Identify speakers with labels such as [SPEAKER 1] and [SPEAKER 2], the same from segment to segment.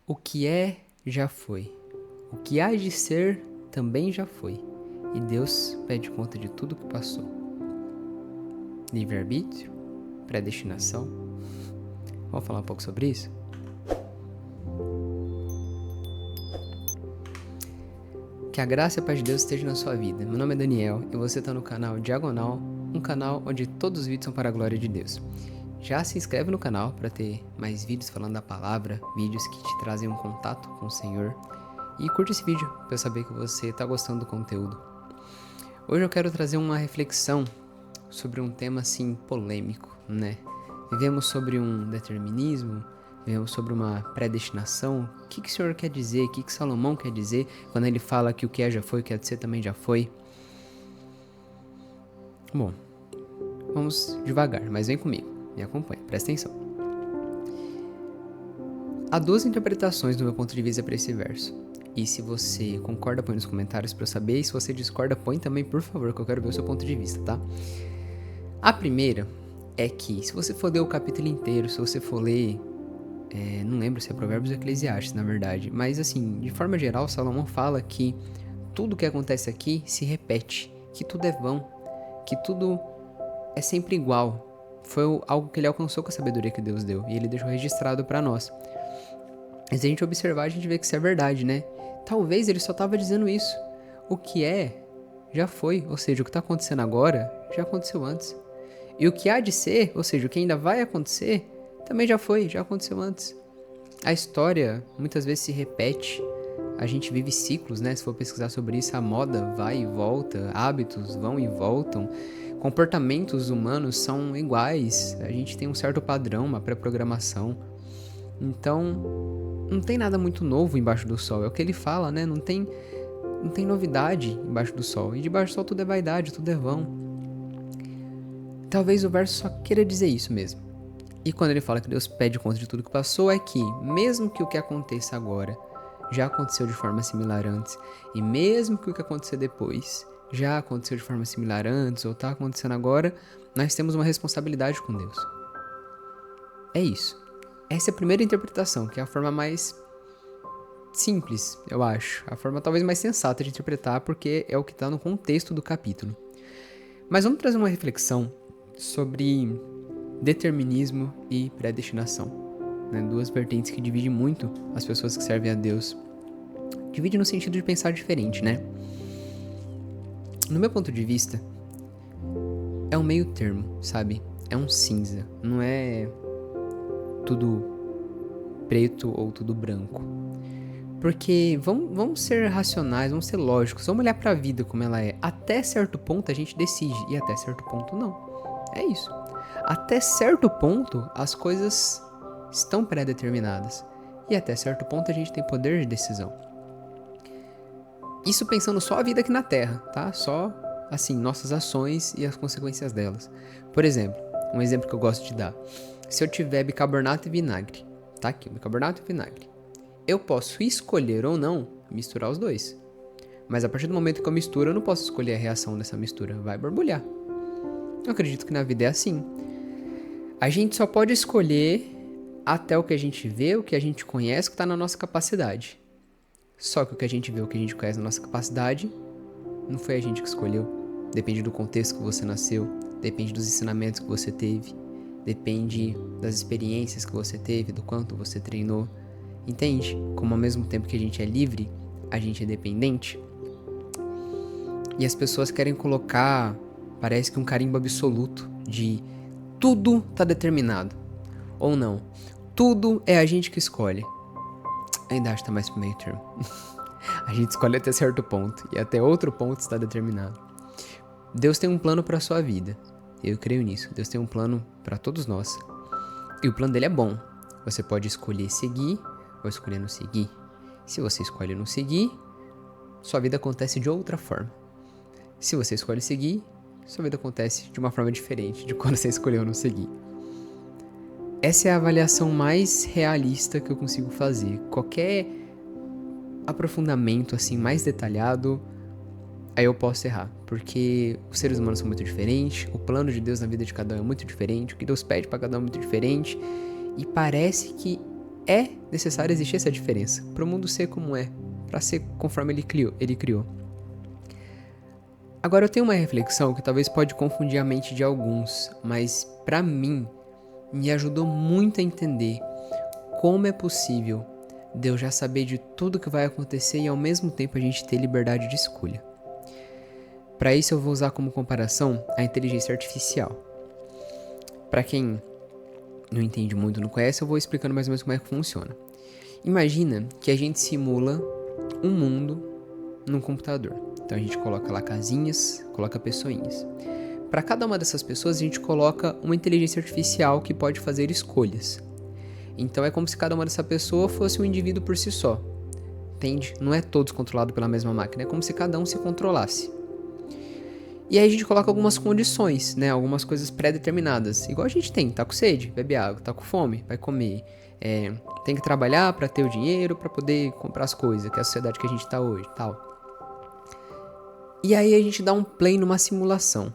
[SPEAKER 1] O que é, já foi. O que há de ser, também já foi. E Deus pede conta de tudo que passou. Livre-arbítrio? Predestinação? Vamos falar um pouco sobre isso? Que a graça e a paz de Deus esteja na sua vida. Meu nome é Daniel e você está no canal Diagonal, um canal onde todos os vídeos são para a glória de Deus. Já se inscreve no canal para ter mais vídeos falando da palavra, vídeos que te trazem um contato com o Senhor. E curte esse vídeo para eu saber que você está gostando do conteúdo. Hoje eu quero trazer uma reflexão sobre um tema assim polêmico, né? Vivemos sobre um determinismo, vivemos sobre uma predestinação. O que o Senhor quer dizer? O que Salomão quer dizer quando ele fala que o que é já foi, o que é de ser também já foi? Bom, vamos devagar, mas vem comigo, me acompanha, presta atenção. Há duas interpretações do meu ponto de vista para esse verso. E se você concorda, põe nos comentários para eu saber. E se você discorda, põe também, por favor, que eu quero ver o seu ponto de vista, tá? A primeira é que, se você for ler o capítulo inteiro, se você for ler... não lembro se é Provérbios ou Eclesiastes, na verdade. Mas, assim, de forma geral, Salomão fala que tudo que acontece aqui se repete. Que tudo é vão. Que tudo é sempre igual. Foi algo que ele alcançou com a sabedoria que Deus deu. E ele deixou registrado para nós. Mas se a gente observar, a gente vê que isso é verdade, né? Talvez ele só estava dizendo isso. O que é, já foi. Ou seja, o que está acontecendo agora, já aconteceu antes. E o que há de ser, ou seja, o que ainda vai acontecer, também já foi, já aconteceu antes. A história muitas vezes se repete. A gente vive ciclos, né? Se for pesquisar sobre isso, a moda vai e volta, hábitos vão e voltam. Comportamentos humanos são iguais. A gente tem um certo padrão, uma pré-programação. Então, não tem nada muito novo embaixo do sol. É o que ele fala, né? Não tem novidade embaixo do sol. E debaixo do sol tudo é vaidade, tudo é vão. Talvez o verso só queira dizer isso mesmo. E quando ele fala que Deus pede conta de tudo que passou, é que, mesmo que o que aconteça agora já aconteceu de forma similar antes, e mesmo que o que acontecer depois já aconteceu de forma similar antes, ou está acontecendo agora, nós temos uma responsabilidade com Deus. É isso. Essa é a primeira interpretação, que é a forma mais simples, eu acho. A forma talvez mais sensata de interpretar, porque é o que está no contexto do capítulo. Mas vamos trazer uma reflexão sobre determinismo e predestinação. Né? Duas vertentes que dividem muito as pessoas que servem a Deus. Divide no sentido de pensar diferente, né? No meu ponto de vista, é um meio termo, sabe? É um cinza. Não é tudo preto ou tudo branco. Porque vamos ser racionais, vamos ser lógicos, vamos olhar pra vida como ela é. Até certo ponto a gente decide, e até certo ponto não. É isso. Até certo ponto as coisas estão pré-determinadas. E até certo ponto a gente tem poder de decisão. Isso pensando só a vida aqui na Terra, tá? Só, assim, nossas ações e as consequências delas. Por exemplo, um exemplo que eu gosto de dar. Se eu tiver bicarbonato e vinagre, tá aqui, bicarbonato e vinagre. Eu posso escolher ou não misturar os dois. Mas a partir do momento que eu misturo, eu não posso escolher a reação dessa mistura. Vai borbulhar. Eu acredito que na vida é assim. A gente só pode escolher até o que a gente vê, o que a gente conhece, o que está na nossa capacidade. Só que o que a gente vê, o que a gente conhece na nossa capacidade, não foi a gente que escolheu. Depende do contexto que você nasceu, depende dos ensinamentos que você teve, depende das experiências que você teve, do quanto você treinou. Entende? Como ao mesmo tempo que a gente é livre, a gente é dependente. E as pessoas querem colocar, parece que um carimbo absoluto de tudo tá determinado. Ou não. Tudo é a gente que escolhe. Ainda acho que tá mais pro meio termo. A gente escolhe até certo ponto. E até outro ponto está determinado. Deus tem um plano pra sua vida. Eu creio nisso. Deus tem um plano pra todos nós. E o plano dele é bom. Você pode escolher seguir ou escolher não seguir. Se você escolhe não seguir, sua vida acontece de outra forma. Se você escolhe seguir, sua vida acontece de uma forma diferente de quando você escolheu não seguir. Essa é a avaliação mais realista que eu consigo fazer. Qualquer aprofundamento assim mais detalhado, aí eu posso errar, porque os seres humanos são muito diferentes, o plano de Deus na vida de cada um é muito diferente, o que Deus pede para cada um é muito diferente, e parece que é necessário existir essa diferença para o mundo ser como é, para ser conforme ele criou. Agora eu tenho uma reflexão que talvez pode confundir a mente de alguns, mas para mim me ajudou muito a entender como é possível Deus já saber de tudo que vai acontecer e ao mesmo tempo a gente ter liberdade de escolha. Para isso eu vou usar como comparação a inteligência artificial. Para quem não entende muito, não conhece, eu vou explicando mais ou menos como é que funciona. Imagina que a gente simula um mundo num computador. Então a gente coloca lá casinhas, coloca pessoinhas. Para cada uma dessas pessoas a gente coloca uma inteligência artificial que pode fazer escolhas. Então é como se cada uma dessa pessoa fosse um indivíduo por si só. Entende? Não é todos controlados pela mesma máquina, é como se cada um se controlasse. E aí a gente coloca algumas condições, né? Algumas coisas pré-determinadas. Igual a gente tem, tá com sede, bebe água, tá com fome, vai comer. Tem que trabalhar para ter o dinheiro, para poder comprar as coisas, que é a sociedade que a gente tá hoje, tal. E aí a gente dá um play numa simulação.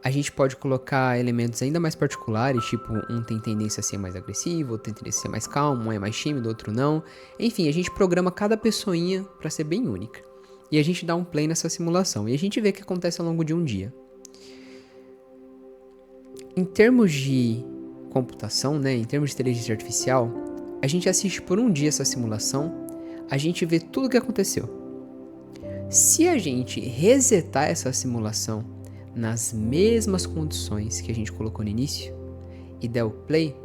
[SPEAKER 1] A gente pode colocar elementos ainda mais particulares, tipo um tem tendência a ser mais agressivo, outro tem tendência a ser mais calmo, um é mais tímido, outro não. Enfim, a gente programa cada pessoinha para ser bem única. E a gente dá um play nessa simulação. E a gente vê o que acontece ao longo de um dia. Em termos de computação, né, em termos de inteligência artificial, a gente assiste por um dia essa simulação, a gente vê tudo o que aconteceu. Se a gente resetar essa simulação nas mesmas condições que a gente colocou no início e der o play,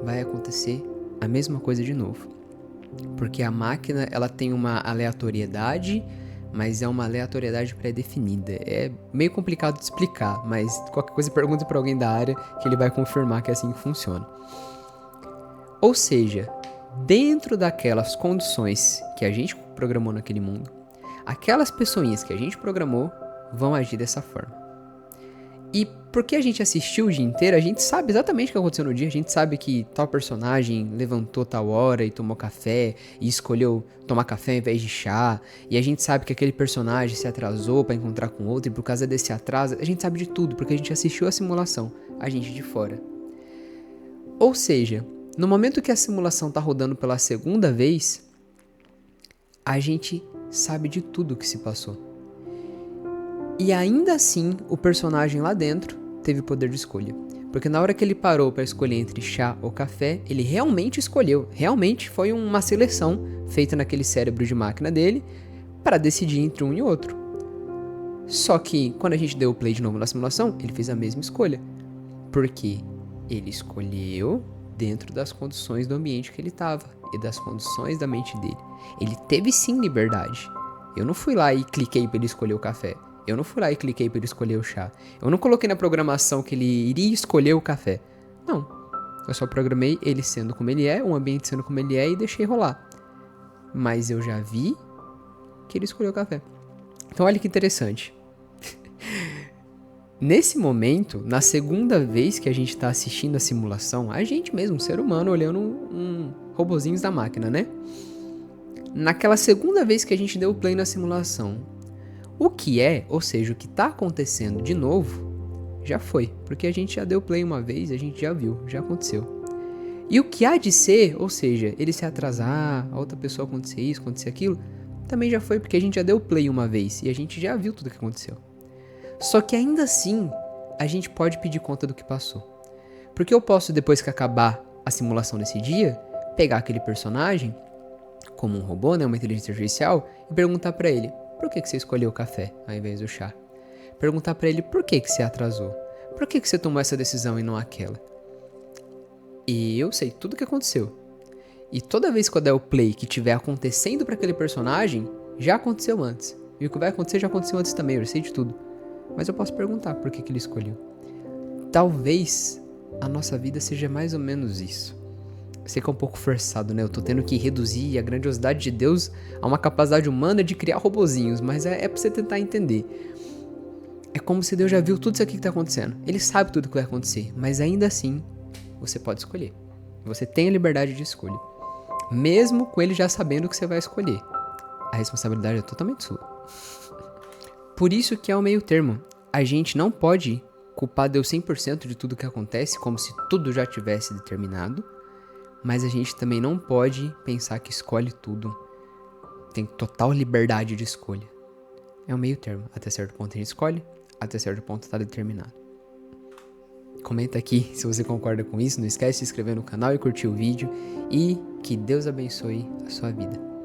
[SPEAKER 1] vai acontecer a mesma coisa de novo. Porque a máquina ela tem uma aleatoriedade, mas é uma aleatoriedade pré-definida. É meio complicado de explicar, mas qualquer coisa pergunta para alguém da área que ele vai confirmar que é assim que funciona. Ou seja, dentro daquelas condições que a gente programou naquele mundo, aquelas pessoinhas que a gente programou vão agir dessa forma. E porque a gente assistiu o dia inteiro, a gente sabe exatamente o que aconteceu no dia. A gente sabe que tal personagem levantou tal hora e tomou café e escolheu tomar café ao invés de chá. E a gente sabe que aquele personagem se atrasou para encontrar com outro e por causa desse atraso, a gente sabe de tudo porque a gente assistiu a simulação, a gente de fora. Ou seja, no momento que a simulação está rodando pela segunda vez, a gente sabe de tudo o que se passou. E ainda assim, o personagem lá dentro teve poder de escolha. Porque na hora que ele parou para escolher entre chá ou café, ele realmente escolheu. Realmente foi uma seleção feita naquele cérebro de máquina dele para decidir entre um e outro. Só que quando a gente deu o play de novo na simulação, ele fez a mesma escolha. Porque ele escolheu dentro das condições do ambiente que ele estava e das condições da mente dele. Ele teve sim liberdade. Eu não fui lá e cliquei para ele escolher o café. Eu não fui lá e cliquei para ele escolher o chá. Eu não coloquei na programação que ele iria escolher o café. Não. Eu só programei ele sendo como ele é, o ambiente sendo como ele é e deixei rolar. Mas eu já vi que ele escolheu o café. Então olha que interessante. Nesse momento, na segunda vez que a gente está assistindo a simulação, a gente mesmo, ser humano, olhando um robozinhos da máquina, né? Naquela segunda vez que a gente deu o play na simulação, o que é, ou seja, o que está acontecendo de novo, já foi. Porque a gente já deu play uma vez, a gente já viu, já aconteceu. E o que há de ser, ou seja, ele se atrasar, a outra pessoa acontecer isso, acontecer aquilo, também já foi, porque a gente já deu play uma vez e a gente já viu tudo o que aconteceu. Só que ainda assim, a gente pode pedir conta do que passou. Porque eu posso, depois que acabar a simulação desse dia, pegar aquele personagem, como um robô, né, uma inteligência artificial, e perguntar pra ele: por que você escolheu o café ao invés do chá? Perguntar pra ele por que você atrasou. Por que você tomou essa decisão e não aquela? E eu sei tudo o que aconteceu. E toda vez que eu der o play que estiver acontecendo pra aquele personagem, já aconteceu antes. E o que vai acontecer já aconteceu antes também, eu sei de tudo. Mas eu posso perguntar por que ele escolheu. Talvez a nossa vida seja mais ou menos isso. Eu sei que é um pouco forçado, né? Eu tô tendo que reduzir a grandiosidade de Deus a uma capacidade humana de criar robozinhos, mas é pra você tentar entender. É como se Deus já viu tudo isso aqui que tá acontecendo. Ele sabe tudo que vai acontecer, mas ainda assim, você pode escolher. Você tem a liberdade de escolha. Mesmo com ele já sabendo o que você vai escolher. A responsabilidade é totalmente sua. Por isso que é o meio termo. A gente não pode culpar Deus 100% de tudo que acontece, como se tudo já tivesse determinado, mas a gente também não pode pensar que escolhe tudo. Tem total liberdade de escolha. É um meio termo. Até certo ponto a gente escolhe, até certo ponto está determinado. Comenta aqui se você concorda com isso. Não esquece de se inscrever no canal e curtir o vídeo. E que Deus abençoe a sua vida.